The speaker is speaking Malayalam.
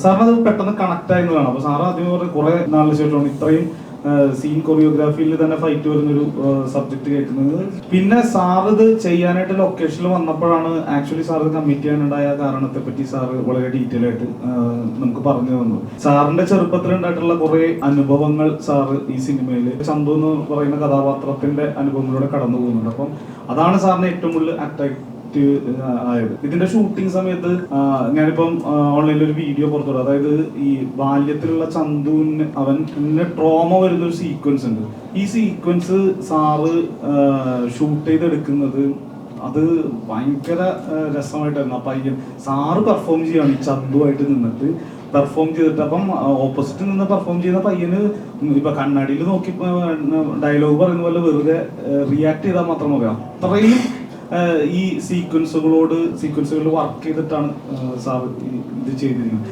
സാറിന് അത് പെട്ടെന്ന് കണക്ട് ആയെന്ന് വേണം. അപ്പൊ സാറ് ആദ്യം കുറെ നാളിന് ശേഷമാണ് ഇത്രയും സീൻ കൊറിയോഗ്രാഫിയിൽ തന്നെ ഫൈറ്റ് വരുന്നൊരു സബ്ജക്ട് കേൾക്കുന്നത്. പിന്നെ സാർ ഇത് ചെയ്യാനായിട്ട് ലൊക്കേഷനിൽ വന്നപ്പോഴാണ് ആക്ച്വലി സാർ കമ്മിറ്റ് ചെയ്യാനുണ്ടായ കാരണത്തെ പറ്റി സാറ് വളരെ ഡീറ്റെയിൽ ആയിട്ട് നമുക്ക് പറഞ്ഞു തന്നു. സാറിന്റെ ചെറുപ്പത്തിൽ ഉണ്ടായിട്ടുള്ള കുറെ അനുഭവങ്ങൾ സാറ് ഈ സിനിമയിൽ ചന്തു എന്ന് പറയുന്ന കഥാപാത്രത്തിന്റെ അനുഭവങ്ങളിലൂടെ കടന്നു പോകുന്നുണ്ട്. അപ്പം അതാണ് സാറിന് ഏറ്റവും കൂടുതൽ അട്രാക്ട് ആയത്. ഇതിന്റെ ഷൂട്ടിംഗ് സമയത്ത് ഞാനിപ്പം ഓൺലൈനിൽ ഒരു വീഡിയോ പുറത്തുവിടും. അതായത് ഈ ബാല്യത്തിലുള്ള ചന്തുവിന് അവന് ട്രോമ വരുന്ന ഒരു സീക്വൻസ് ഉണ്ട്. ഈ സീക്വൻസ് സാറ് ഷൂട്ട് ചെയ്തെടുക്കുന്നത് അത് ഭയങ്കര രസമായിട്ടായിരുന്നു. ആ പയ്യൻ സാറ് പെർഫോം ചെയ്യാണ് ഈ ചന്തുവായിട്ട് നിന്നിട്ട് പെർഫോം ചെയ്തിട്ട്. അപ്പം ഓപ്പോസിറ്റ് നിന്ന് പെർഫോം ചെയ്യുന്ന പയ്യന് ഇപ്പൊ കണ്ണാടിയിൽ നോക്കി ഡയലോഗ് പറയുന്ന പോലെ വെറുതെ റിയാക്ട് ചെയ്താൽ മാത്രം മതി. അത്രയും ഈ സീക്വൻസുകളിൽ വർക്ക് ചെയ്തിട്ടാണ് സാർ ഇത് ചെയ്തിരിക്കുന്നത്.